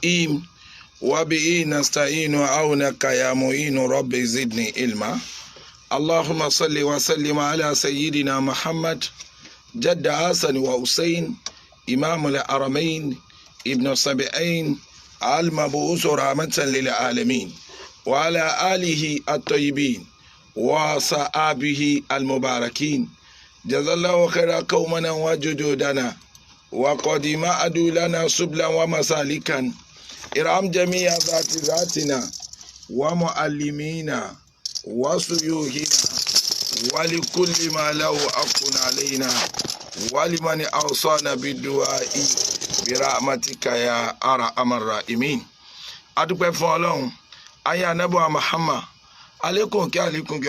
الرحيم وبه نستعين عونك يا معين رب زدني علما اللهم صل وسلم على سيدنا محمد جد حسن وحسين إمام الحرمين ابن السبعين المبعوث رحمة للعالمين وعلى آله الطيبين وصحابه المباركين جزا الله خير قومنا وجدودنا وقد أدوا لنا سبلا ومسالكا ارحم جميع ذاتنا ومعلمينا وسيوهنا ولكل ما له حق علينا ولمن أوصانا بالدعاء برحمتك يا أرحم الراحمين. adúpẹ́ fún Ọlọ́run ayé anábọ̀ Muhammad alekun kí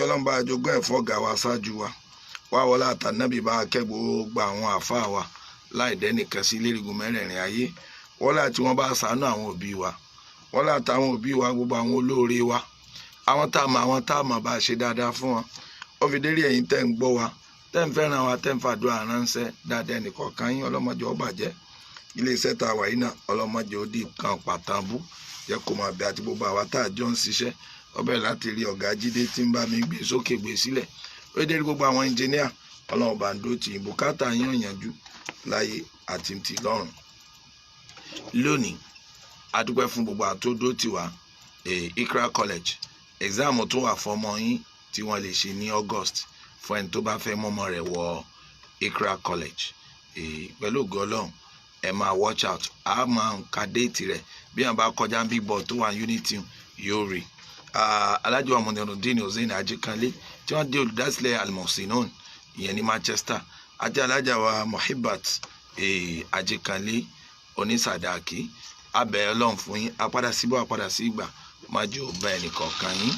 Ọlọ́run bá jogún ẹ̀fọ́ gà wá ṣáájú wa wá wọlé àtànábì bá akẹ́gbọ́ gba àwọn àfáà wa láì dẹ́nìkan sí lérigun mẹ́rẹ̀ẹ̀rin ayé wọlé àti wọn bá ṣàánú àwọn òbí wa wọlé àtàwọn òbí wa gbogbo àwọn olóore wa àwọn tá a mọ̀ bá ṣe dáadáa fún wọn ó fi dérí ẹ̀yin tẹ́ ń gbọ́ wa tẹ́ ń fẹ́ràn wa tẹ́ ń fàdúrà ránṣẹ́ dáadáa ẹnìkọ̀ọ̀kan yín ọlọ́mọdé ó bàjẹ́ iléeṣẹ́ tá a wà yìí náà ọlọ́mọdé ó dì kan pàtàkì jẹ́ kó máa bẹ àti gbogbo àwa tá a jọ ń ṣiṣẹ́ ọbẹ̀ láti rí ọ̀gá Jídé tí ń bá mi gbé sókè gbé sílẹ̀ ó dérí gbogbo àwọn ẹnjìníà ọlọ́run bá ń dó tì í bùkátà yín ọ̀yànjú láyé àti ti lọ́run. Lónìí a dúpẹ́ fún gbogbo àtòdó tiwa Ikra College exam tó wà fọmọ yín tí wọ́n lè ṣe ní August fún ẹni tó bá fẹ́ mọ́mọ́ rẹ̀ wọ Ikra College pẹ̀lú ògo Ọlọ́run ẹ máa watch out a máa ń ka déètì rẹ̀ bí wọ́n bá kọjá big board tó wà Unity yóò rí Alhaji wa Munirudeen Hussein Ajikanle tí wọ́n dé olùdásílẹ̀ Al-Muhsinun ìyẹn ní Manchester àti Alhaja wa Muhibbat Ajikanle onísàdáàkì abẹ́ Ọlọ́run fún yín apádà síbọ̀ apádà sí ìgbà máa jẹ́ òbá ẹnìkọ̀ọ̀kan yín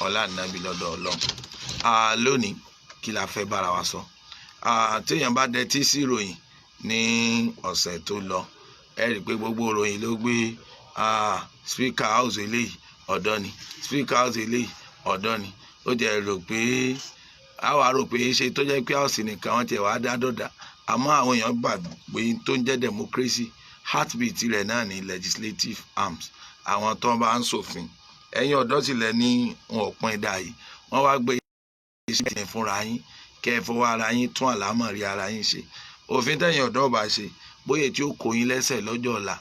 ọlá nàbí lọ́dọ̀ Ọlọ́run. Lónìí kí la fẹ́ bára wa sọ téèyàn bá dẹtí sí ìròyìn ní ọ̀sẹ̀ tó lọ ẹ rí i pé gbogbo ìròyìn ló gbé speaker house eléyìí ọ̀dọ́ ni speaker house eléyìí ọ̀dọ́ ni ó jẹ́ rò pé àwa rò pé ṣe tó jẹ́ pé house nìkan wọ́n ti wá dá dọ́dà àmọ́ àwọn èèyàn gbàgbé tó ń jẹ́ democracy heartbeat rẹ̀ náà ní legislative arms àwọn tó bá ń ṣòfin ẹ̀yin ọ̀dọ́ sílẹ̀ ní wọn òpin ìdá yìí wọ́n wá gbé iṣẹ́ yẹn fúnra yín kẹ́ ẹ fọwọ́ ara yín tún àlámọ̀rí ara yín ṣe òfin tẹ̀yin ọ̀dọ́ bá ṣe bóyá tí ó kó yín lẹ́sẹ̀ lọ́jọ́ ọ̀la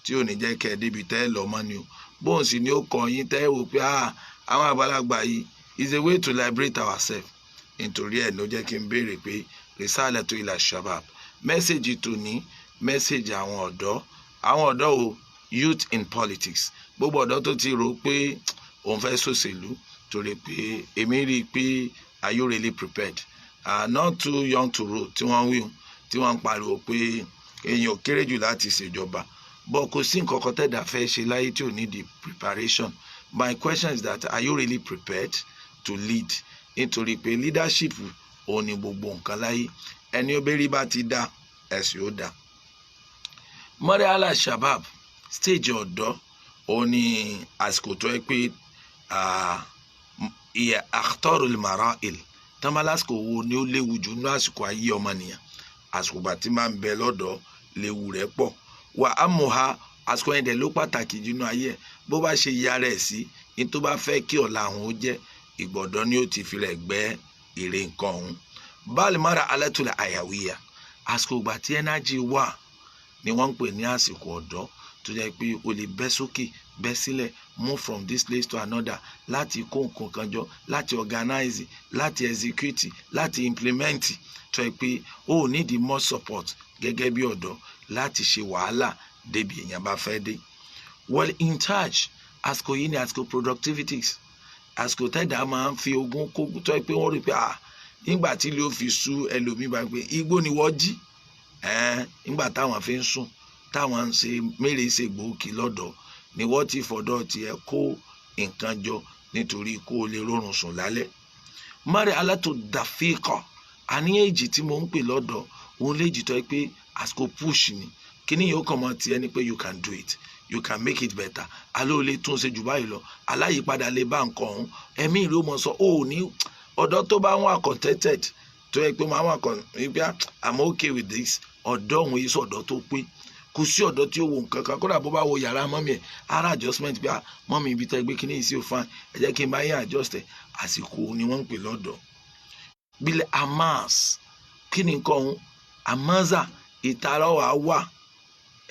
tí ò ní jẹ́ kẹ́ ẹ débi tẹ́ ẹ lọ mọ́ ni o bóun sì ni ó kọ́ yín tẹ́ ẹ wò pé àwọn àgbàlagbà yìí is a way to liberate ourselves nítorí ẹ̀ ló jẹ́ kí n béèrè pé risalatu ila shabab mẹ́sẹ̀gì tó ní mẹ́sẹ̀gì àwọn ọ̀dọ́ o youth in politics gbogbo ọ̀dọ́ tó ti rò pé òun fẹ́ ṣòṣèlú torí pé èmi rí i pé are you really prepared not too young to rule tí wọ́n wí tí wọ́n ń pariwo pé èèyàn ò kéré jù láti ṣèjọba but kò sí nǹkan kan tẹ́dà fẹ́ ṣe láyé tí ò ní di preparation. My question is that are you really prepared to lead nítorí pé leadership òun ni gbogbo nǹkan láyé ẹni ó bẹ́rí bá ti dá ẹ̀sìn ó dá. Marhala Shabab stage ọ̀dọ́ òun ni àsìkò tó yẹ pé ìyẹ akhtarul marahil tán bá lásìkò wo ni ó léwu jù ní àsìkò ayé ọmọnìyàn àsìkò gbà tí máa ń bẹ lọ́dọ̀ léwu rẹ̀ pọ̀ wà á mọ̀ ha àsìkò yẹn dẹ̀ ló pàtàkì jù ní ayé ẹ̀ bó bá ṣe ya rẹ̀ sí ní tó bá fẹ́ kí ọ̀la àwọn ó jẹ́ ìgbọ̀dọ̀ ni ó ti fi rẹ̀ gbẹ́ èrè nǹkan ọ̀hún. Bal marhalatul hayawiya àsìkò gbà tí energy wà ni wọ́n ń pè ní àsìkò ọ̀dọ́ tó jẹ́ pé o lè bẹ́ sókè bẹ́ sílẹ̀ move from this place to another láti kó nǹkan kan jọ láti organize láti execute láti implement tó jẹ́ pé o ò need more support gẹ́gẹ́ bí ọ̀dọ́ láti ṣe wàhálà débi èèyàn bá fẹ́ dé. Well in charge àsìkò yìí ni àsìkò productivities àsìkò tẹ́dà máa ń fi ogún kó tó jẹ́ pé wọ́n rí pé nígbà tí ilé ó fi sú ẹlòmíì bá pé igbó ni wọ́n jí nígbà táwọn fi ń sùn táwọn ń ṣe mẹ́rẹ̀ ṣe gbòógì lọ́dọ̀ ni wọ́n ti fọ̀dọ̀ tiẹ̀ kó nǹkan jọ nítorí kó o lè rọrùn sùn lálẹ́. Marhalatu dafiqa àníyàn èjì tí mo ń pè lọ́dọ̀ òun lè jì tọ́ pé àsìkò push ni kíní yóò kàn mọ́ tiẹ̀ ni pé you can do it you can make it better alẹ́ ò lè tún ṣe jù báyìí lọ aláyípadà lè bá nǹkan ọ̀hún ẹ̀mí ìlú mọ̀ sọ ó ní ọ̀dọ́ tó bá wà contented tó yẹ pé máa wà kàn wípé I'm okay with this ọ̀dọ́ òun yìí sọ̀dọ́ tó pé kò sí ọ̀dọ́ tí ó wo nǹkan kan kódà bó bá wo yàrá mọ́mí ẹ̀ ara adjustment bí i mọ́mí ibi tẹ́ gbé kíní yìí sí ò fine ẹ jẹ́ kí n bá yín adjust ẹ̀ àsìkò ni wọ́n ń pè lọ́dọ̀. bílẹ̀ amas kí ni nǹkan ọ̀hún amaza ìtara wà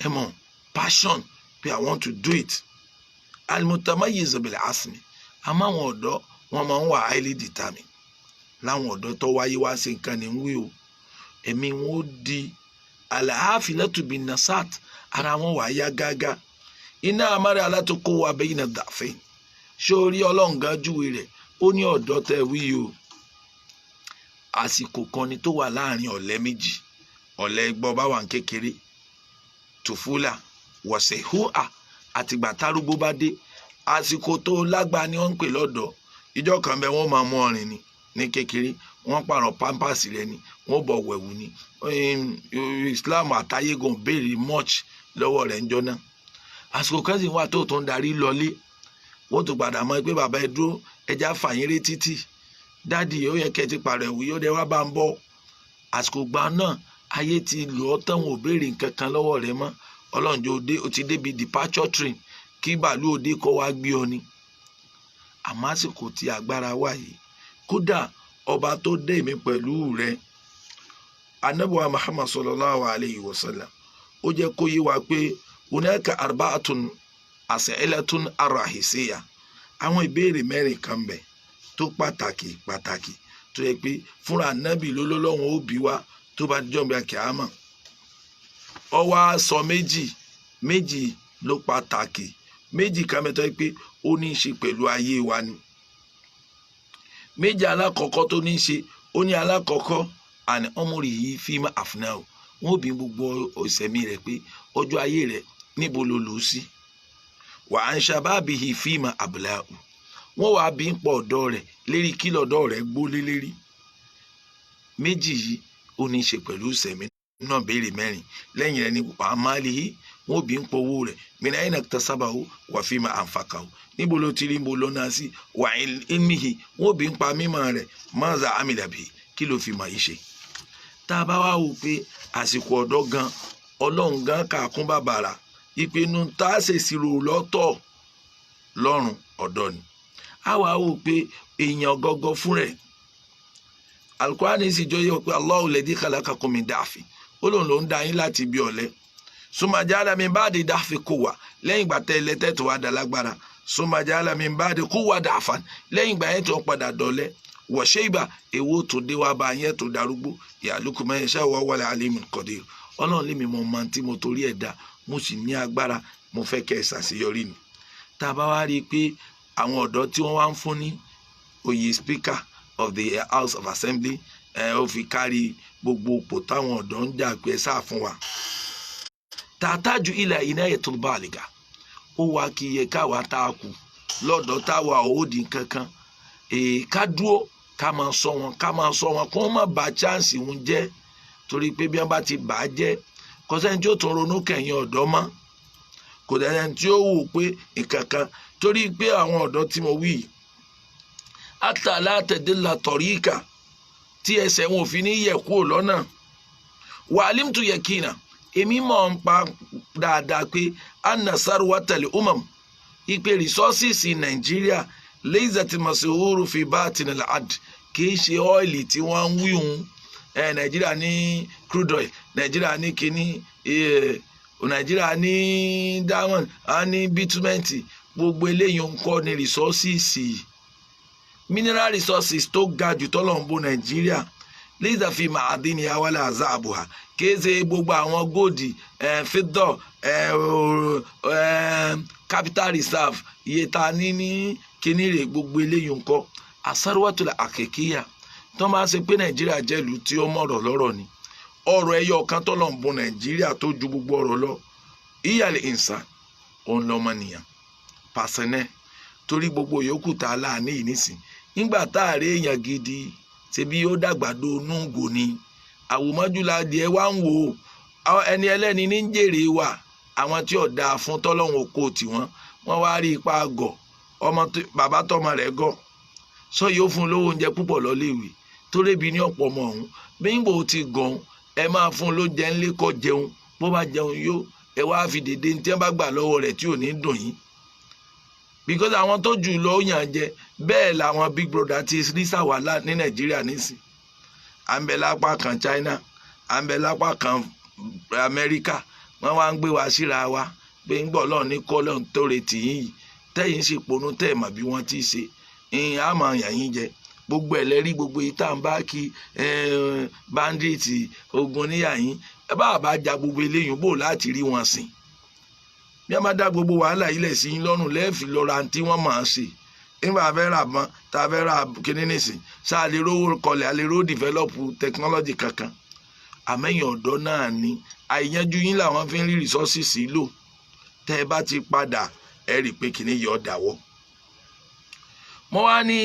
ẹ mọ̀ passion pé I want to do it almutamayyiz bil asmi àmọ́ àwọn ọ̀dọ́ wọn máa ń wà highly determined láwọn ọ̀dọ́ tó wáyé wá sí nǹkan ní wí o ẹ̀mí wọn ó di alhafilatu bin nasat ara wọn wà yá gágá iná amára alátòkò wa bayna da'fain sórí ọlọ́ǹgá júwe rẹ̀ ó ní ọ̀dọ́ tẹ́ wí o àsìkò kan ni tó wà láàrin ọ̀lẹ́ méjì ọ̀lẹ́ gbọ́ bá wà ń kékeré tòfúlà wọ̀sẹ̀ húà àtìgbà tárúgbó bá dé àsìkò tó lágbá ni wọ́n ń pè lọ́dọ̀ ìjọ kan bẹ wọ́n máa mú ọrìn ní kékeré wọ́n pààrọ̀ pampers rẹ ni wọ́n bọ̀ wẹ̀wù ni Islam àtayégun béèrè much lọ́wọ́ rẹ̀ ń jọ́nà àsìkò kan sì wà tó ń darí lọlé wọ́n tó padà mọ́ pé bàbá ẹ dúró ẹja fàyín ré títì dáàdì ó yẹ kẹ́ ti pààrọ̀ ẹ̀wù yóò dé wá bá ń bọ̀ àsìkò gbà náà ayé ti lò ọ́ tán wọn ò béèrè nǹkan kan lọ́wọ́ rẹ mọ́ ọlọ́njọ́ òde ó ti débi departure train kí bàálù òde kọ́ wá gbé ọ ni àmọ́ àsìkò tí agbára wà yìí kódà ọba tó dé mi pẹ̀lú rẹ anabuwa Muhammad sallallahu alayhi wa sallam ó jẹ́ kó yé wa pé hunaka arba'atun as'ilatun arahisiya àwọn ìbéèrè mẹ́rin kan bẹ̀ tó pàtàkì tó yẹ pé fúnra anabi lọ́lọ́run ó bí wa tó bá jọ́ bí akíámà ọ wá sọ méjì ló pàtàkì méjì kan mẹ́tọ́ pé ó ní í ṣe pẹ̀lú ayé wa ni méjì alákọ̀ọ́kọ́ tó ní í ṣe ó ní alákọ̀ọ́kọ́ àní ọmọrì yìí fíìmù àfúnáwò wọn ò bí gbogbo ìṣẹ̀mí rẹ̀ pé ọjọ́ ayé rẹ̀ níbo ló lò ó sí wà á ń ṣàbábì yìí fíìmù àbúláhù wọn wàá bí ń pọ̀ ọ̀dọ́ rẹ̀ lérí kí lọ́dọ̀ rẹ̀ gbólé lérí méjì yìí ó ní í ṣe pẹ̀lú ìṣẹ̀mí náà béèrè mẹ́rin lẹ́yìn rẹ̀ ní wàá má lè yí wọn ò bí ń pọ̀ owó rẹ̀ mìíràn ayé náà tasabahu wà fíìmù àǹfàkàwò níbo ló ti rí níbo ló náà sí wà ilmihi wọn ò bí ń pa mímọ̀ rẹ̀ maza amilabi kí ló fi mọ̀ yìí ṣe. tá a bá wá wò pé àsìkò ọ̀dọ́ gan ọlọ́run gan kàkún bàbàrà ìpinnu tá a ṣe ṣírò lọ́tọ̀ lọ́rùn ọ̀dọ́ ni a wá wò pé èèyàn gọ́gọ́ fún rẹ̀ Al-Qur'ani sì jọ yẹ pé Allahu alladhi khalaqakum min da'fin ó lòun ló ń dá yín láti ibi ọ̀lẹ summa ja'ala min ba'di da'fi quwwa lẹ́yìn ìgbà tẹ́ ẹlẹ́tẹ̀ tó wá dá lágbára summa ja'ala min ba'di quwwa da'fan lẹ́yìn ìgbà yẹn tó padà dọ̀lẹ wa shayba èwo tó dé wá bá yẹn tó darúgbó ya'luku man yasha'u wa huwal alimul qadir ọlọ́run lèmi mọ̀ máa tí mo torí ẹ̀ dá mo sì ní agbára mo fẹ́ kẹ́ ẹ ṣàṣeyọrí ni. tá a bá wá rí i pé àwọn ọ̀dọ́ tí wọ́n wá ń fún ní oyè speaker of the House of Assembly ó fi kárí gbogbo òpó táwọn ọ̀dọ́ ń jà pé ẹ sáà fún wa. tàtájú ila inayatul baligha ó wá kí iye káwa tá a kù lọ́dọ̀ táwa òòdì kankan ká dúró ká máa sọ wọn kó má bà chance wọn jẹ́ torí pé bí wọ́n bá ti bà á jẹ́ kò sẹ́ni tí ó tún ronú kẹ̀yìn ọ̀dọ́ mọ́ kò dẹ́ni tí ó wò pé ìkankan torí pé àwọn ọ̀dọ́ tí mo wí àtàlà tẹ̀dẹ́là tọ̀ríkà tí ẹsẹ̀ wọn ò fi ní yẹ̀ kúrò lọ́nà wàhálìm tó yẹ kí nà èmi mọ̀ ń pa dáadáa pé anna sarwatal umam ìpè resources Nàìjíríà leizati masihuru fi batinil ad kì í ṣe ọ́ìlì tí wọ́n ń wí òun Nàìjíríà ní crude oil Nàìjíríà ní kíní Nàìjíríà ní diamond a ní bitumen gbogbo eléyìí ń kọ́ ní resources mineral resources tó ga jù tọ́lọ̀ ń bo Nàìjíríà lẹ́yìn àfi màdínì awálà àzáàbùhà kéèzé gbogbo àwọn góòdì fídọ̀ capital reserve iye ta ní kíní rè gbogbo eléyìí ń kọ́ àsárùwàtò àkèkéyà tó máa ṣe pé Nàìjíríà jẹ́ ìlú tí ó mọ̀rọ̀ lọ́rọ̀ ni ọ̀rọ̀ ẹyọ kan tọ́lọ̀ ń bo Nàìjíríà tó ju gbogbo ọ̀rọ̀ lọ ìyàlẹ̀ ìsàn òun lọ́mọnìyàn pàṣẹnẹ́ torí gbogbo yòókù tá a láàánú yìí nísìn nígbà tá a rí èèyàn gidi ṣebí ó dàgbàdo núgò ni àwòmọ́júlá díẹ̀ wá ń wò ó ẹni ẹlẹ́ni ní ń jèrè wà àwọn tí ò dáa fún tọ́lọ́hún oko tiwọn wọ́n wá rí ipa gọ̀ ọmọ bàbá tọmọ rẹ̀ gọ̀ sọ yóò fún lówó oúnjẹ púpọ̀ lọ́léèwé tó rébi ní ọ̀pọ̀ ọmọ ọ̀hún bí ń bò ti gàn ẹ máa fún lóúnjẹ ńlẹ́ kọ́ jẹun bó bá jẹun yó ẹ wá fi dédé tí wọ́n bá gbà lọ́wọ́ rẹ̀ tí ò ní dùn yín because àwọn tó jù lọ yàn jẹ bẹ́ẹ̀ làwọn big brother ti rí sàwálà ní Nàìjíríà nísìn à ń bẹ lápá kan China à ń bẹ lápá kan Amẹ́ríkà wọ́n wá ń gbé wa síra wa pé ń gbọ́ lọ́ọ̀ ní kọ́lọ́ tó retí yín yìí tẹ́yìn sì ponú tẹ́ mà bí wọ́n ti ṣe ìyìn àmọ́ yàn yín jẹ gbogbo ẹlẹ́rí gbogbo ìta ń bá kí bandit ogun níyà yín ẹ bá ja gbogbo eléyìí bò láti rí wọn sìn bí wọ́n bá dá gbogbo wàhálà ilẹ̀ sí yín lọ́rùn lẹ́ẹ̀fì lọ́ra tí wọ́n máa ṣe nígbà fẹ́ rà mọ́ tá a fẹ́ rà kíní nìsín sáà lè rówó kọlẹ̀ a lè rówó develop technology kankan àmẹ́yìn ọ̀dọ́ náà ni àìyanjú yín làwọn fi ń rí resources lò tẹ́ ẹ bá ti padà ẹ rí i pé kíní yọ dàwọ́. mo wá ní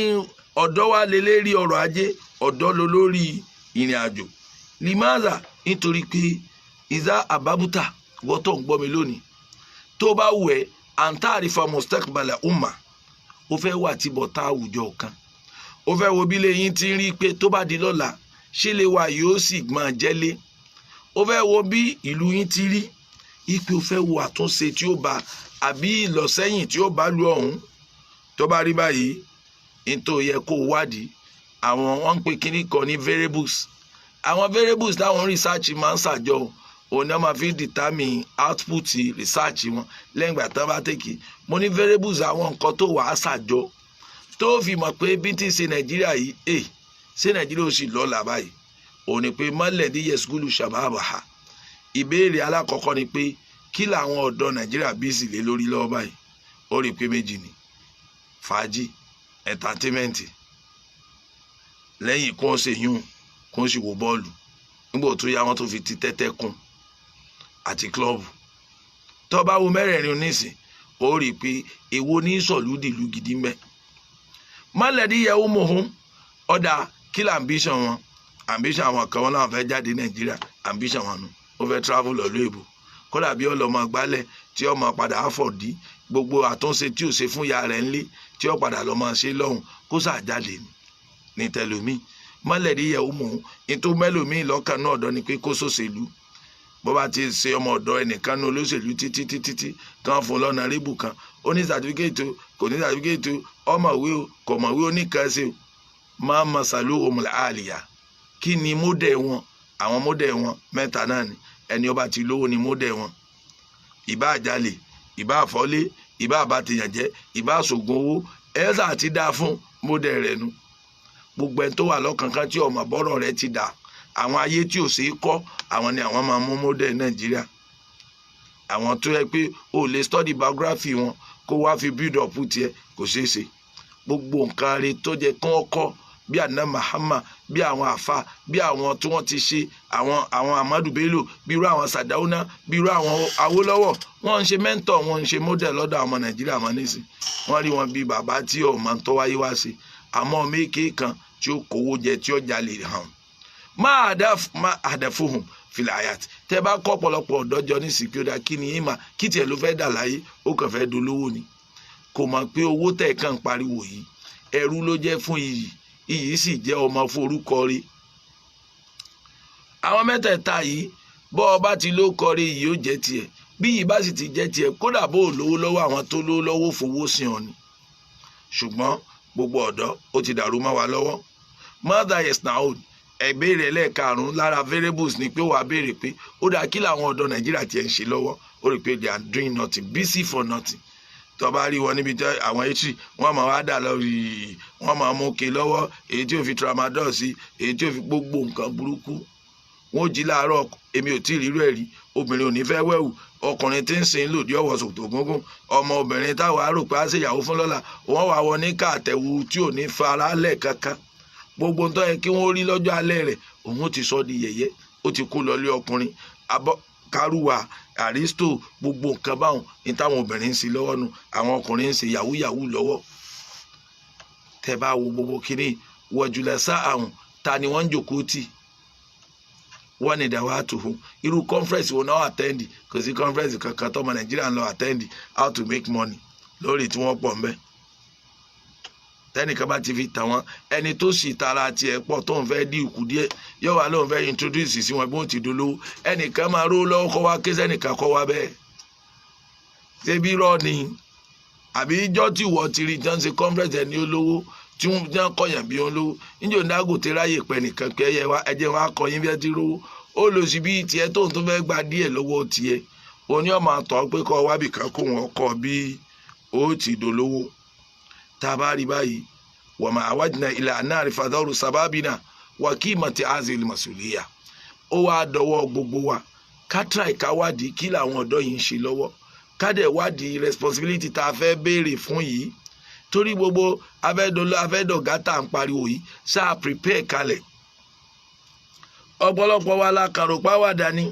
ọ̀dọ́ wa lè lérí ọrọ̀ ajé ọ̀dọ́ ló lórí ìrìn àjò limaza nítorí pé ìzá àbábútà wọ́tọ̀ ń gbọ́ mi lónìí tó bá wù ẹ́ àǹtàrífà mustakbala umma ó fẹ́ wà tí bọ̀tá àwùjọ kan ó fẹ́ wo bí lẹ́yìn tí ń rí pé tó bá di lọ́la ṣé lè wà yóò sì gbọ́n jẹ́lé ó fẹ́ wo bí ìlú yín ti rí ipe ó fẹ́ wo àtúnṣe tí ó bá àbí ìlọsẹ́yìn tí ó bá lu ọ̀hún tó bá rí báyìí nítorí yẹ kó wádìí àwọn wọn ń pè kíní kan ní variables àwọn variables táwọn research máa ń ṣàjọ òun náà máa fi determine output research wọn lẹ́yìn ìgbà tán bá tèkì mo ní variables àwọn nǹkan tó wàá ṣàjọ tó fi mọ̀ pé bí tí ń ṣe Nàìjíríà yìí ṣé Nàìjíríà ó sì lọ́la báyìí òun ni pé mọ́lẹ̀dí yẹsùkúlù ṣàbàbàhà ìbéèrè alákọ̀ọ́kọ́ ni pé kí làwọn ọ̀dọ́ Nàìjíríà bí sì lé lórí lọ́wọ́ báyìí ó rí i pé méjì ni fàájì entertainment lẹ́yìn kó ṣe yún kó sì wo bọ́ọ̀lù nígbà tó yá wọn tó fi ti tẹ́tẹ́ kún àti klọ́ọ̀bù tó bá wo mẹ́rẹ̀ẹ̀rin onísìn ó rí i pé èwo ní sọ̀lúdìlú gidi mẹ́ mọ́lẹ̀dí yẹ ó mọ̀ hún ọ̀dà kill ambition wọn ambition àwọn kan wọn náà fẹ́ jáde Nàìjíríà ambition wọn nù ó fẹ́ travel lọ lóyìnbó kódà bí ọlọmọ gbálẹ̀ tí ọmọ padà àfọ̀dí gbogbo àtúnṣe tí ò ṣe fún ìyá rẹ̀ ńlé tí ó padà lọ́mọ ṣe lọ́hùn kó sàjáde ní tẹlomi mọ́lẹ̀dí yẹ ó mọ̀ nítorí mẹ́lòmíì lọ́kàn náà ọ̀dọ́ ni pé kó sòṣèlú bó bá ti ṣe ọmọ ọ̀dọ́ ẹnìkan ní olóṣèlú títí kan fún lọ́nà rébù kan ó ní sàtífíkẹ́ẹ̀tì kò ní sàtífíkẹ́ẹ̀tì ọmọwé o kò mọ̀wé oníkanṣe o máa ma sàlú òmùlẹ̀ àlìyá kí ni módẹ̀ wọn àwọn módẹ̀ wọn mẹ́ta náà ni ẹni ó bá ti lówó ni módẹ̀ wọn ìbá àjálè ìbá àfọ́lé ìbá àbátìyànjẹ́ ìbá àṣògùn owó ẹ̀ẹ́sà ti dá fún módẹ̀ rẹ̀ nu gbogbo ẹni tó wà lọ́kànkan tí ọmọ bọ́rọ̀ rẹ̀ ti dà àwọn ayé tí ò ṣeé kọ́ àwọn ni àwọn máa mú módẹ̀ Nàìjíríà àwọn tó yẹ pé o lè study biography wọn kó wá fi build up tiẹ̀ kò ṣeé ṣe gbogbo nǹkan rẹ̀ tó jẹ́ kán kọ́ bí àná Mahama bí àwọn àfa bí àwọn tí wọ́n ti ṣe àwọn Amadu Bello bí irú àwọn Sadauna bí irú àwọn Awólọ́wọ̀ wọ́n ń ṣe mentor wọ́n ń ṣe model lọ́dọ̀ àwọn Nàìjíríà mọ́ nísìn wọ́n rí wọn bí bàbá tí ọmọ tó wáyé wá sí àmọ́ méèké kan tí ó kówó jẹ tí ó jalè hàn má àdàfóhùn filayat tẹ bá kọ́ ọ̀pọ̀lọpọ̀ ọ̀dọ́jọ ní sìkúdà kí ni ìmà kí tiẹ̀ ló fẹ́ dà láyé ó kàn fẹ́ dolówó ni kò mọ̀ pé owó tẹ̀ kàn pariwo yìí ẹrú ló jẹ́ fún iyì sì jẹ́ ọmọ forúkọ rí àwọn mẹ́tẹ̀ẹ̀ta yìí bọ́ ọba ti ló kọrí yìí ó jẹ́ tiẹ̀ bí yìí bá sì ti jẹ́ tiẹ̀ kódà bó lówó lọ́wọ́ àwọn tó lówó lọ́wọ́ fowó sí ọ ni ṣùgbọ́n gbogbo ọ̀dọ́ ó ti dàrú mọ́ wa lọ́wọ́ mother yes na old ẹ̀bẹ̀rẹ̀ ẹlẹ́ẹ̀karùn-ún lára variables ni pé wàá béèrè pé ó dáa kí làwọn ọ̀dọ́ Nàìjíríà tiẹ̀ ń ṣe lọ́wọ́ ó rí i pé they are doing nothing busy for nothing tó bá rí wọn níbi tí àwọn etí wọn máa wá dà lórí wọn máa mú ke lọ́wọ́ èyí tí ó fi tramadol sí èyí tí ó fi gbogbo nǹkan burúkú wọn ò jí láàárọ̀ èmi ò tí ì rírú ẹ̀ rí obìnrin ò ní fẹ́ wẹ̀wù ọkùnrin tí ń sin lòdì ọwọ́ sòkòtò gúngún ọmọ obìnrin táwọn arò pé á ṣèyàwó fún lọ́la wọ́n wà wọ ní káàtẹ̀wù tí ò ní fara lẹ̀ kankan gbogbo ń tọ́ yẹ kí wọ́n rí lọ́jọ́ alẹ́ rẹ̀ òun ti sọ di yẹ̀yẹ́ ó ti kó lọlé ọkùnrin abọ́ kárùwà àrísítò gbogbo nǹkan báwọn ní táwọn obìnrin ń ṣe lọ́wọ́ nu àwọn ọkùnrin ń ṣe yahoo lọ́wọ́ tẹ bá wo gbogbo kínní wọ̀jùlẹ̀ sá àwọn ta ni wọ́n ń jòkó tì wọ́n ní ìdáwọ́ àtòhún irú conference wo náà attend kò sí conference kankan tọ́mọ Nàìjíríà ń lọ attend how to make money lórí tí wọ́n pọ̀ ń bẹ́ẹ̀ tẹ́nìkan bá ti fi tàn wọ́n ẹni tó sì tara tiẹ̀ pọ̀ tó ń fẹ́ dí ìkú díẹ̀ yóò wá lóun fẹ́ introduce sí wọn bí wọ́n ti dolówó ẹnìkan máa ró lọ́wọ́ kọ́ wá ké sẹ́nìkan kọ́ wá bẹ́ẹ̀ ṣé bí rọ́ ni àbí ijọ́ tí wọ́n ti rí jọ́n ṣe conference ẹni olówó tí wọ́n kọ̀yàn bí olówó níjọ́ Dangote ráyè pẹ́ nìkan pé ẹjẹ́ wa kọyìn bí ẹ ti rówó ó lọ sí bí tiẹ̀ tóun tó fẹ́ gba díẹ̀ lọ́wọ́ tiẹ̀ oní ọmọ àtọ̀ pé kọ́ wábì kan kó wọn kọ́ bí ó ti dolówó tá a bá rí báyìí wà máa wájìnà ilẹ̀ anáàrí fàdọ́rù sábàbínà wà kí mọ̀tí azil masuliya ó wá dọwọ́ gbogbo wa ká try ká wádìí kí làwọn ọ̀dọ́ yìí ń ṣe lọ́wọ́ ká dẹ̀ wádìí responsibility tá a fẹ́ béèrè fún yìí torí gbogbo afẹ́dọ̀gá tá à ń pariwo yìí ṣáà prepare kalẹ̀ ọ̀pọ̀lọpọ̀ wa la kàrò pàwàdà ni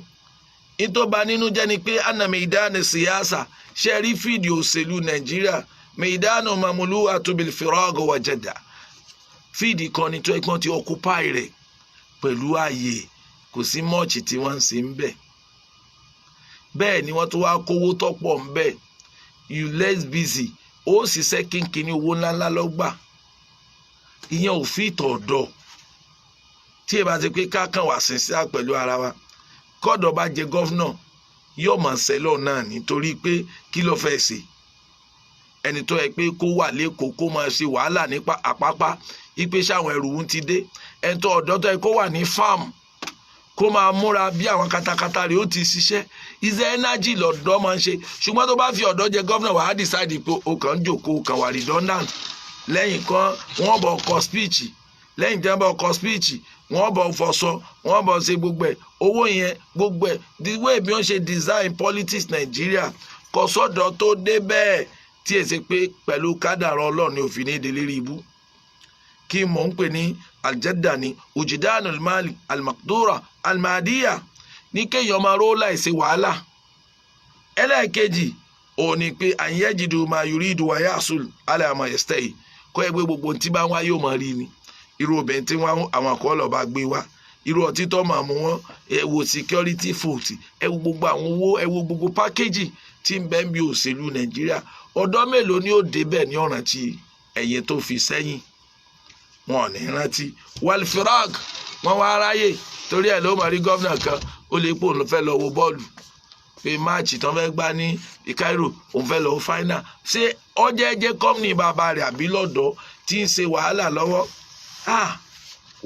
ìtọ́ba nínú jẹ́ ni pé anami ìdáni siyasa ṣe rí fídíò òṣèlú Nàìjíríà mẹ̀ìdánù mamulu atubil firago wajada fídì kan ní tó ẹgbọ́n ti occupy rẹ̀ pẹ̀lú ààyè kò sí mọ́ọ̀chì tí wọ́n ń ṣe ń bẹ̀ bẹ́ẹ̀ ni wọ́n tún wá kówó tọ́pọ̀ ń bẹ̀ you less busy ó ṣiṣẹ́ kínkínní owó ńláńlá lọ́gbà ìyẹn ò fi ìtọ̀ ọ̀dọ́ tí ẹ bá ti pé kákan wà sínsá pẹ̀lú ara wa kọ́dọ̀ bá jẹ gọ́fúnà yóò mọ̀ sẹ́lọ̀ náà nítorí pé kí ló fẹ́ ṣe ẹni tó yẹ pé kó wà lẹ́kọ̀ọ́ kó máa ṣe wàhálà nípa àpápá ipe sáwọn ẹrù ń ti dé ẹni tó ọ̀dọ́ tó yẹ kó wà ní farm kó máa múra bí àwọn katakata rẹ̀ ó ti ṣiṣẹ́ iṣẹ́ energy lọ́dọ́ máa ń ṣe ṣùgbọ́n tó bá fi ọ̀dọ́ jẹ gọ́fúnà wàá decide pé o kàn ń jòkó o kàn wà redundant lẹ́yìn kan wọ́n bọ̀ kọ speech lẹ́yìn tí wọ́n bọ̀ kọ speech wọ́n bọ̀ fọṣọ wọ́n bọ̀ ṣe gbogbo ẹ̀ owó yẹn gbogbo ẹ̀ the way bí wọ́n ṣe design politics Nàìjíríà kò sọ́dọ̀ tó dé bẹ́ẹ̀ tí ẹ ṣe pé pẹ̀lú kádàrá Ọlọ́run ni òfin ní ìdílé rí ibú kí mò ń pè ní aljadda ní ujidanu almali almakdura almadiya ní kéèyàn máa ró láìsí wàhálà ẹlẹ́ẹ̀kejì ò ní pé àyẹ́jìdù máa yuridu wa yasul ala ma yastahi kọ́ ẹgbẹ́ gbogbo tí bá wá yóò máa rí ni irú obìnrin tí wọ́n àwọn àkọọ́lọ̀ bá gbé wá irú ọtí tó máa mú wọn ẹ wo security food ẹ wo gbogbo àwọn owó ẹ wo gbogbo pákéjì tí ń bẹ ń bí òṣèlú Nàìjíríà ọ̀dọ́ mélòó ni ó débẹ̀ ní ọ̀ràn tí ẹ̀yìn tó fi sẹ́yìn wọn ò ní rántí walfirag wọn wá aráyè torí ẹ̀ ló máa rí gómìnà kan ó lè pò òun fẹ́ lọ wo bọ́ọ̀lù pé máàcì tán fẹ́ gbá ní Cairo òun fẹ́ lọ wo fáínà ṣé ọjẹ́jẹ́ kọ́mìnì bàbá rẹ̀ àbí lọ́dọ̀ tí ń ṣe wàhálà lọ́wọ́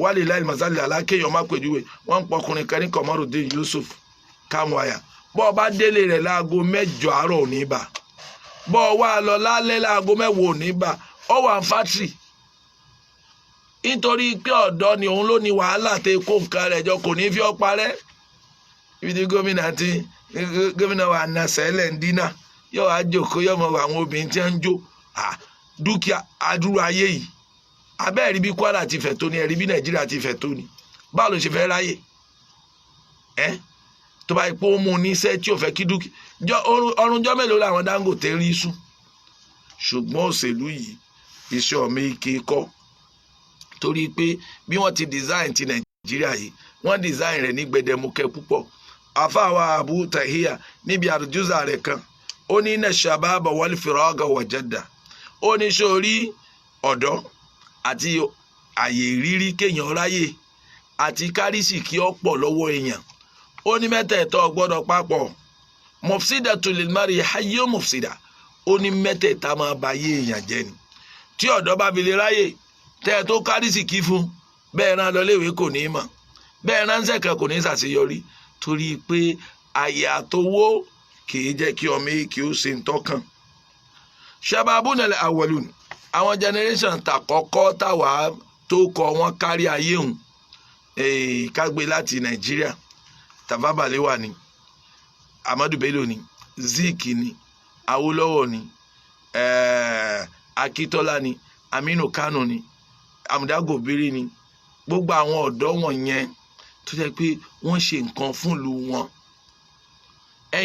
wálé láì màsálì alákéèyàn má pèjúwe wọn ń pọkùnrin kan ní Kọmọrùdín Yusuf Kámúàyà bọ́ ọ bá délé rẹ̀ láago 8 àárọ̀ òní bá bọ́ ọ wá lọ lálẹ́ láago 10 òní bá ọ wà ń fátìrì nítorí pé ọ̀dọ́ ni òun ló ní wàhálà tẹ kó nǹkan rẹ̀ jọ kò ní fi ọ́ parẹ́ ibi tí gómìnà wa nà sẹ́lẹ̀ ń dínà yóò wá jókòó yóò mọ àwọn obìnrin tí wọ́n ń jó dúkìá adúrú ayé yìí abẹ́ẹ̀rí bí Kwara ti fẹ̀ tó ni ẹ̀rí bí Nàìjíríà ti fẹ̀ tó ni báwo ló ṣe fẹ́ ráyè tó bá ipò mú ní iṣẹ́ tí ò fẹ́ kí dúkìá ọrùnjọ́ mélòó làwọn Dangote rí sùn ṣùgbọ́n òṣèlú yìí iṣẹ́ ọmọ ike kọ́ torí pé bí wọ́n ti design ti Nàìjíríà yìí wọ́n design rẹ̀ ní gbẹdẹmukẹ púpọ̀ àfáàwà Abu Tahiya níbi àrùjúzà rẹ̀ kan ó ní iná shababa wal firaga wajada ó ní sórí ọ̀dọ́ àti àyè ìrírí kéèyàn ráyè àti kárìsì kí ó pọ̀ lọ́wọ́ èèyàn ó ní mẹ́tẹ̀ẹ̀tọ́ gbọ́dọ̀ papọ̀ mufsidatul lil mari hayyu mufsida ó ní mẹ́tẹ̀ẹ̀ta máa ba yé èèyàn jẹ́ ni tí ọ̀dọ́ bá fi lè ráyè tẹ́ ẹ tó kárìsì kí fún bẹ́ẹ̀ rán lọ léèwé kò ní mọ̀ bẹ́ẹ̀ ránṣẹ́ kan kò ní ṣàṣeyọrí torí pé àyè àtowó kìí jẹ́ kí ọmọ èkì ó ṣe ń tọ́kàn. shababunal awwalun àwọn generation tàkọ́kọ́ táwa tó kọ wọn kárí ayé hùn kágbé láti Nàìjíríà Tafawa Balewa ni Ahmadu Bello ni Zik ni Awólọ́wọ̀ ni Akíntọ́lá ni Aminu Kano ni Àmúdá Gòbírì ni gbogbo àwọn ọ̀dọ́ wọ̀nyẹn tó jẹ́ pé wọ́n ṣe nǹkan fún ìlú wọn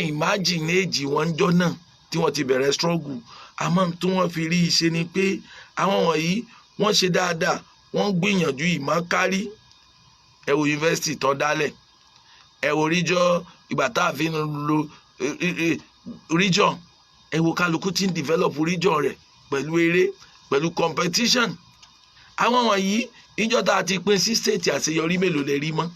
imagine èjì wọn jọ náà tí wọ́n ti bẹ̀rẹ̀ struggle àmọ́ tí wọ́n fi rí iṣẹ́ ni pé àwọn wọ̀nyí wọ́n ṣe dáadáa wọ́n gbìyànjú ìmọ̀ kárí ẹ wo yunifásitì tán dálẹ̀ ẹ wo region ìgbà tá a fi ń lo region ẹ wo kálukú tí ń develop region rẹ̀ pẹ̀lú eré pẹ̀lú competition àwọn wọ̀nyí ìjọ tá a ti pín sí state àṣeyọrí mélòó lè rí mọ́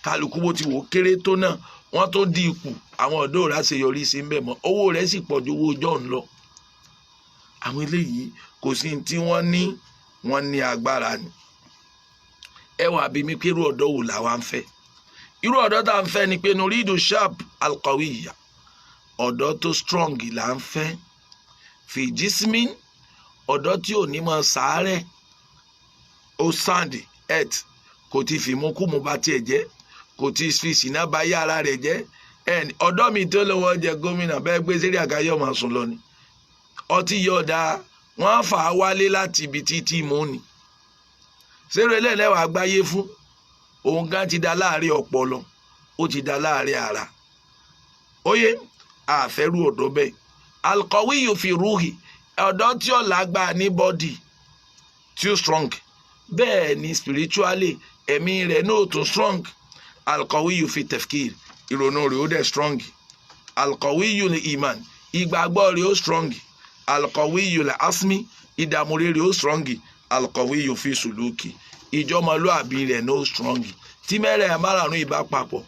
kálukú bó ti wò kéré tó náà wọ́n tó di ipò àwọn ọ̀dọ́ rẹ̀ àṣeyọrí sí ń bẹ̀ mọ́ owó rẹ̀ sì pọ̀ ju owó ọjọ́ ń lọ àwọn eléyìí kò sí tí wọ́n ní agbára ni ẹ wá bí mi pé irú ọ̀dọ́ wò làwa ń fẹ́ irú ọ̀dọ́ tá à ń fẹ́ ni pé nuridu sharp alqawiya ọ̀dọ́ tó strong là ń fẹ́ fi jismin ọ̀dọ́ tí ò ní mọ sàárẹ̀ ó sand earth kò ti fi mú kú mu bá tiẹ̀ jẹ́ kò ti fi sìnà bá yá ara rẹ̀ jẹ́ ọ̀dọ́ mi tó lọ́wọ́ jẹ gómìnà bẹ́ẹ̀ gbé sírí àgáyọ̀ máa sùn lọ ni ọtí yọ̀ọ̀dà wọ́n á fà á wálé láti ibi títí mú ni sẹ́rọ ẹlẹ́lẹ́wà àgbáyé fún òun gan ti da láàrin ọpọlọ ó ti da láàrin ara óyé àfẹ́rù ọ̀dọ́ bẹ́ẹ̀ alkọ̀wé yóò fi rúhì ọ̀dọ́ tí ó lágbá ní bọ́dì tí ó strong bẹ́ẹ̀ ni spiritually ẹ̀mí rẹ̀ náà tún strong alkọ̀wé yóò fi tafkir ìrònú rẹ̀ ó dẹ̀ strong alkọ̀wé yóò ní iman ìgbàgbọ́ rẹ̀ ó strong alkọ̀wé yóò ní asmi ìdààmú rẹ̀ ó strong alkọ̀wé yóò fi sùlùkì ìjọmọlúàbí rẹ̀ náà strong tí mẹ́rẹ̀ márùn-ún ìbá papọ̀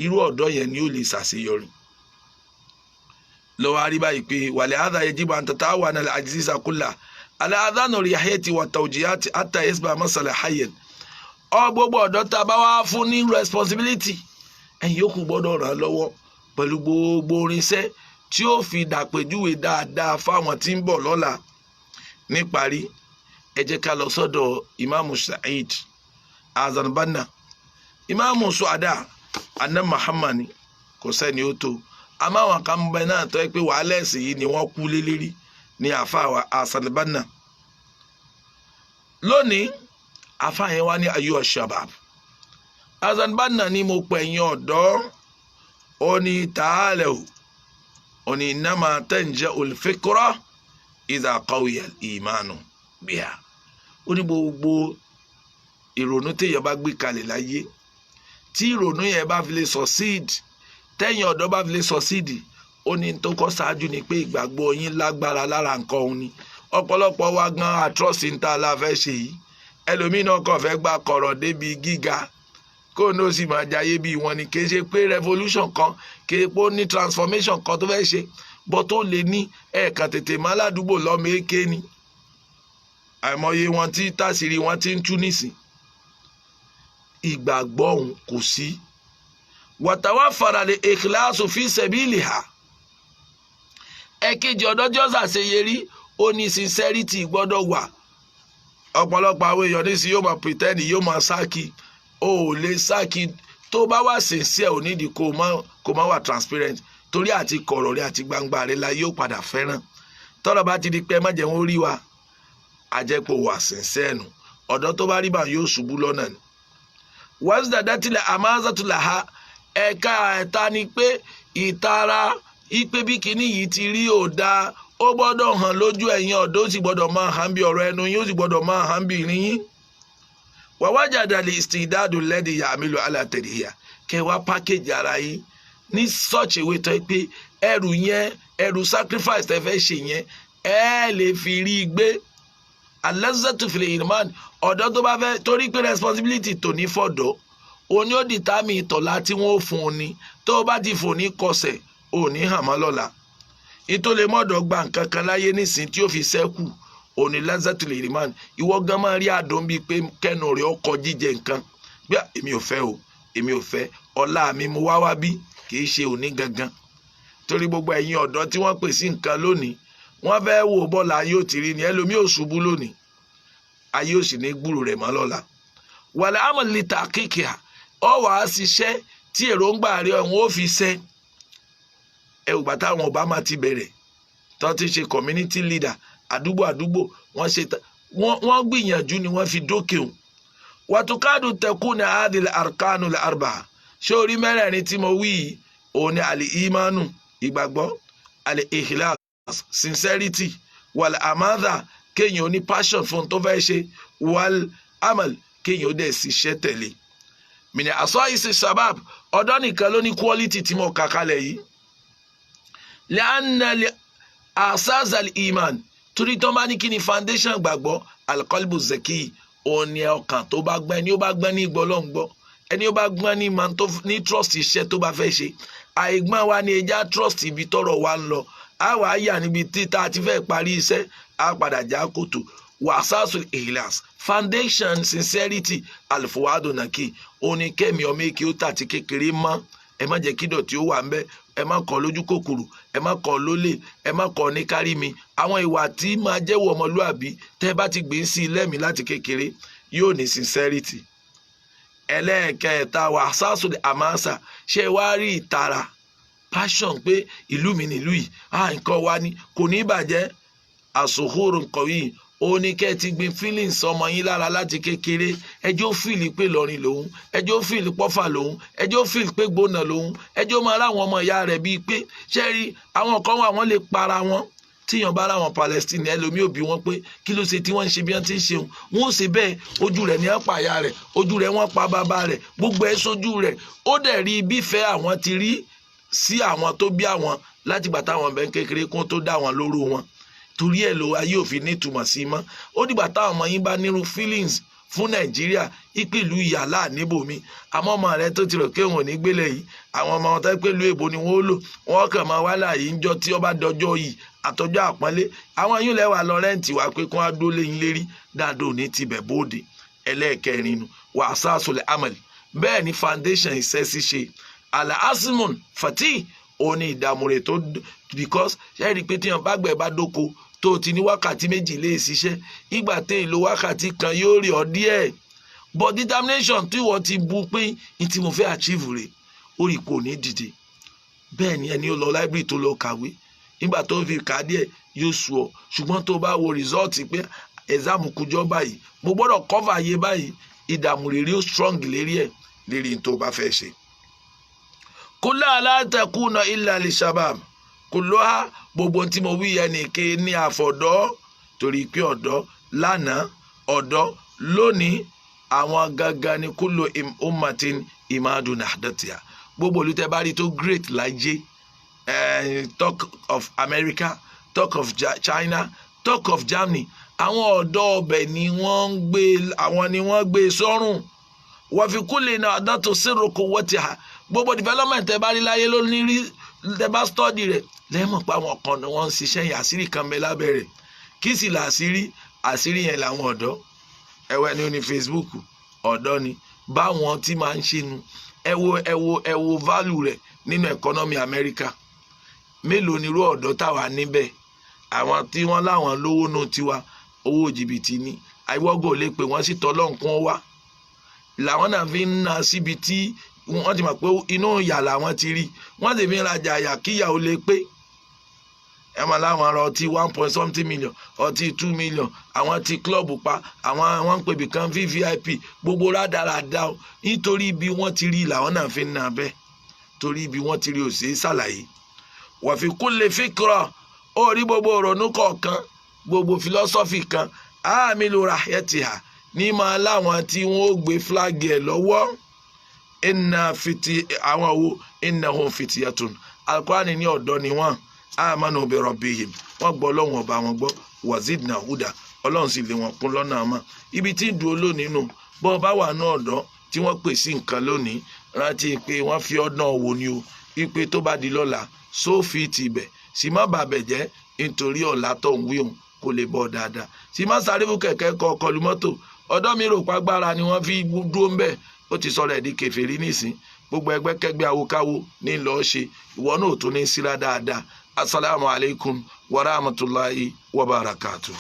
irú ọ̀dọ́ yẹn ni ó lè ṣàṣeyọrí lọ́wọ́ àríbá yìí pé wàlẹ̀ àdá yajibu an tata'awana al-ajziza kulla ala adhanu riyahati wa tawjihati hatta yasba masala hayyan gbogbo ọ̀dọ́ tá a bá wá fún ní responsibility ẹ̀yin yòókù gbọ́dọ̀ ràn án lọ́wọ́ pẹ̀lú gbogbo orinṣẹ́ tí ó fi dàpèjúwe dáadáa fáwọn tí ń bọ̀ lọ́la níparí ẹ jẹ́ ká lọ sọ́dọ̀ Imam Sa'id Azanbanna Imam Suada anna Muhammad kò sẹ́ni ó tó àmọ́ àwọn kan bẹ náà tó yẹ pé wàhálà ẹ̀sìn yìí ni wọ́n kú lé lérí ní àfáà Azanbanna lónìí àfáà yẹn wá ní ayú shabab Azanbanna ni mo pẹ̀yìn ọ̀dọ́ ó ní ta'alaw ó ní innama tanja'ul fikra idha qawiya al-imanu biha ó ní gbogbo ìrònú téèyàn bá gbé kalẹ̀ láyé tí ìrònú yẹn bá fi lè succeed tẹ́yìn ọ̀dọ́ bá fi lè succeed ó ní tó kọ́ ṣáájú ni pé ìgbàgbọ́ yín lágbára lára nǹkan òun ni ọ̀pọ̀lọpọ̀ wa gan àtrọ́sì ń ta la fẹ́ ṣe yìí ẹlòmínà kàn fẹ́ gba kọ̀rọ̀ débi gíga kó ní ó sì máa jayé bí wọn ni kì í ṣe pé revolution kan kì í pé ó ní transformation kan tó fẹ́ ṣe bọ́ tó lè ní ẹ̀ẹ̀kan tètè má ládùúgbò lọ́mọ èké ni àìmọye wọn tí tàṣírí wọn ti ń tú nísìn ìgbàgbọ́ òun kò sí wàtàwá faralẹ̀ ikhlasu fi sabiliha ẹ̀kejì ọ̀dọ́jọ́ ṣàṣeyẹrí ó ní sincerity gbọ́dọ̀ wà ọ̀pọ̀lọpọ̀ àwọn èèyàn nísìn yóò máa pretend yóò máa sáàkì ó lè sáàkì tó bá wà sincere ò nídìí kó má wà transparent torí àti kọ̀rọ̀ rẹ̀ àti gbangba rẹ̀ la yóò padà fẹ́ràn tọ́lọ̀ bá ti di pé má jẹ́ wọ́n rí wa àjẹpọ̀ wà sincere nù ọ̀dọ́ tó bá rí bá yóò ṣubú lọ́nà ni wọ́n dàda tilẹ̀ àmázàtúlà ha ẹ̀ka ẹ̀ta ni pé ìtara ipe bí kinní yìí ti rí ò dáa ó gbọ́dọ̀ hàn lójú ẹ̀yin ọ̀dọ́ ó sì gbọ́dọ̀ máa hàn bí ọ̀rọ̀ ẹnu yín ó sì gbọ́dọ̀ máa hàn bí ìrìn yín wàwájàdà lè istidadu lẹ́dí ya'milu ala tadhiya kẹwàá pákéjì ara yín ní such a way tó pé ẹrù yẹn ẹrù sacrifice tẹ fẹ́ ṣe yẹn ẹ lè fi rí i gbé alazatu fil iman ọ̀dọ́ tó bá fẹ́ torí pé responsibility tó ní fọ̀dọ́ òní ó dìtámì ìtọ̀lá tí wọ́n ó fún un ni tó bá ti fò ní kọsẹ̀ òní hàn mọ́ lọ́la ìtòlè mọ́dọ̀ gba nǹkan kan láyé nísìn tí ó fi sẹ́kù òní lazatu fil iman ìwọ gan máa rí àdó bíi pé kẹnu rẹ̀ ọkọ̀ jíjẹ nǹkan bí èmi ò fẹ́ o èmi ò fẹ́ ọlá mi mo wá bí kì í ṣe òní gangan torí gbogbo ẹ̀yin ọ̀dọ́ tí wọ́n pè sí nǹkan lónìí wọ́n fẹ́ wò bọ́ọ̀lù ayé ò ti rí ni ẹlòmíì ò ṣubú lónìí ayé ò sì ní gbúrò rẹ̀ mọ́ lọ́la wàlẹ̀ amọ̀lì tàkìkìá ọ wà á ṣiṣẹ́ tí èròǹgbà rẹ̀ ọ̀hún ó fi ṣẹ́ ẹ ò gbà táwọn Obama ti bẹ̀rẹ̀ tó ti ṣe community leader àdúgbò wọ́n gbìyànjú ni wọ́n fi dókè òun wàtúkádù tẹkù ní adìl arkanu arba ṣé orí mẹ́rẹ̀ẹ̀rin tí mo wí yìí òun ni àlè ìmánu ìgbàgbọ́ àlè ikhlas sincerity wal amadha kéèyàn ó ní passion fún tó fẹ́ ṣe wal amal kéèyàn ó dẹ̀ sì ṣẹ́ tẹ̀lé mìnà àṣọ ìṣe shabab ọ̀dọ́ nìkan ló ní quality tí mo kà kalẹ̀ yìí lẹ́ànà asazal iman torí tó bá ní kí ni foundation gbàgbọ́ alqalbu zaki òun ni ọkàn tó bá gbọ́n ẹni ó bá gbọ́n ní gbọ́lọ́ngbọ́ ẹni ó bá gbọ́n ní man tó ní trust iṣẹ́ tó bá fẹ́ ṣe àìgbọ́n wa ni ẹja trust ibi tọ́rọ̀ wa ń lọ a wà á yà níbi títa ti fẹ́ parí iṣẹ́ a padà já kòtò wàsásù ihlas foundation sincerity alfuwado naki òní kẹ́mi ọmọ èkì ó tà tí kékeré mọ́ ẹ má jẹ́ kí dọ̀tí ó wà ń bẹ́ ẹ má kọ́ lójú kòkòrò ẹ má kọ́ lólè ẹ má kọ́ ní kárí mi àwọn ìwà tí máa jẹ́wọ́ ọmọlúàbí tẹ́ bá ti gbé sí lẹ́mìí láti kékeré yóò ní sincerity. ẹlẹ́ẹ̀kẹta wàsásù àmásà ṣé wàá rí ìtara passion pé ìlú mi nílùú yìí nǹkan wa ni kò ní bàjẹ́ àsòhóró nǹkan yìí ó ní kẹ́ ti gbin feelings ọmọ yín lára láti kékeré ẹjọ́ fìlì pé lọ́rin lòun ẹjọ́ fìlì pọ́fà lòun ẹjọ́ fìlì pé gbóná lòun ẹjọ́ máa ráwọn ọmọ ìyá rẹ̀ bíi pé ṣẹ́rí àwọn kan wà wọ́n lè para wọn tíyan bá ráwọn Palestine ẹlòmíì ò bí wọn pé kí ló ṣe tí wọ́n ń ṣe bí wọ́n ti ń ṣeun wọ́n ò ṣe bẹ́ẹ̀ ojú rẹ̀ ní apá ìyá rẹ̀ ojú rẹ̀ wọ́n pa bàbá rẹ̀ gbogbo ẹ̀ sójú rẹ̀ ó dẹ̀ rí bífẹ́ àwọn ti rí sí àwọn tó bí àwọn láti gbà táwọn bẹ́ẹ̀ kékeré kún tó dá àwọn lóró wọn torí ẹ̀ ló ayé òfin nítumọ̀ sí mọ́ ó dìgbà táwọn ọmọ yín bá nírú feelings fún Nàìjíríà ìpìlú ìyàlá níbòmí àmọ́ ọmọ rẹ tó ti rò pé òun ò ní gbélé yìí àwọn ọmọ wọn tó pẹ̀lú èbó ni wọ́n ó lò wọ́n kàn máa wá láàyè ńjọ́ tí ó bá dọjọ́ yìí àtọjọ́ àpọ́nlé àwọn yín lẹ́wà lọ rẹ́ǹtì wá pé kí wọ́n á dó léyìn lérí dáadọ́ ní tibẹ̀ bóde ẹlẹ́ẹ̀kẹrin nu wàásàsọlẹ̀ amẹ̀lì bẹ́ẹ̀ ni foundation iṣẹ́ ṣíṣe alhasimun fati òun ni ìdààmú rẹ̀ tó because ṣe rí i pé tíyan bá gbẹ̀ bá dóko tó ti ní wákàtí méjì lè ṣiṣẹ́ ìgbà tẹ́ ìlò wákàtí kan yóò rí ọ díẹ̀ but determination tí wọ́n ti bu pé ní tí mo fẹ́ achieve rẹ̀ ó rí kò ní dìde bẹ́ẹ̀ ni ẹni ó lọ library tó lọ kàwé nígbà tó fi kà á díẹ̀ yóò sú ọ ṣùgbọ́n tó bá wo result pé exam kújọ́ báyìí mo gbọ́dọ̀ cover ayé báyìí ìdààmú rere ó strong lérí ẹ̀ lérí tó bá fẹ́ ṣe. kúlá aláǹtẹ̀kùnà illa li shabab kúlọ́hà gbogbo tí mo wí ẹnìké ní àfọ̀dọ́ torí pé ọ̀dọ́ lánàá ọ̀dọ́ lónìí àwọn gangan ni kúlò ummatin imadun ahdatia gbogbo olùtẹ́ bá rí tó great láyé talk of America talk of China talk of Germany àwọn ọ̀dọ́ ọbẹ̀ ni wọ́n gbé sọ́rùn wọ́n fi kúlẹ̀ náà àdàtò sírùkù wọ́tìhà gbogbo development ẹ bá rí láyé lónìí rí tẹ bá study rẹ̀ lẹ́mọ̀ pé àwọn kan ni wọ́n ń ṣiṣẹ́ yẹn àṣírí kan bẹ lábẹ́ rẹ̀ kí sì àṣírí yẹn làwọn ọ̀dọ́ ẹ̀wẹ̀ ni ó ní Facebook ọ̀dọ́ ni báwọn tí máa ń ṣe nu ẹ wo value rẹ̀ nínú economy America mélòó ni irú ọ̀dọ́ táwa níbẹ̀ àwọn tí wọ́n láwọn lówó nù tiwa owó jìbìtì ni àìwọ́gò lè pè wọ́n sì tọ́lọ́ǹkún wá làwọn náà fi ń na síbi tí wọ́n ti mọ̀ pé inú ìyà làwọn ti rí wọ́n sì fi ń rajà àyà kíyà ó lè pé ẹ máa láwọn ọ̀rọ̀ ọtí 1.something million ọtí 2 million àwọn ti club pa àwọn wọ́n ń pè bìkan VVIP gbogbo rádaràda o nítorí ibi wọ́n ti rí làwọn náà fi ń na bẹ́ẹ̀ torí ibi wọ́n ti rí òsè ṣàlàyé wọ́n fi kulli fikra ó rí gbogbo ìrònú kọ̀ọ̀kan gbogbo philosophy kan àmìlú rahetiha ní máa láwọn tí wọ́n ó gbé flag ẹ̀ lọ́wọ́ àwọn wo innahum fityatun Al-Qur'ani ní ọ̀dọ́ ni wọ́n amanu bi rabbihim wọ́n gbọ́ Ọlọ́run ọba wọn gbọ́ wazidna huda Ọlọ́run sì lé wọn kún lọ́nà àmọ́ ibi tí ń dúró lónìí nù bọ́ bá wà náà ọ̀dọ́ tí wọ́n pè sí nǹkan lónìí rántí pé wọ́n fi ọdún wo ni o ipe tó bá di lọ́la sófì tibẹ̀ sì má bàbẹ̀ jẹ́ nítorí ọ̀la tó ń wí òun kò lè bọ́ dáadáa sì má sáré fún kẹ̀kẹ́ kọ ọkọlù mọ́tò ọ̀dọ́ mi rò pàgbára ni wọ́n fi dúró ń bẹ̀ ó ti sọ̀rọ̀ ẹ̀dí kèfèrí nísìn gbogbo ẹgbẹ́kẹ́gbẹ́ awokáwo ní lọ́ọ́ ṣe ìwọ náà ò tún ní síra dáadáa. Assalamu alaikum wa rahmatullahi wa barakatuh.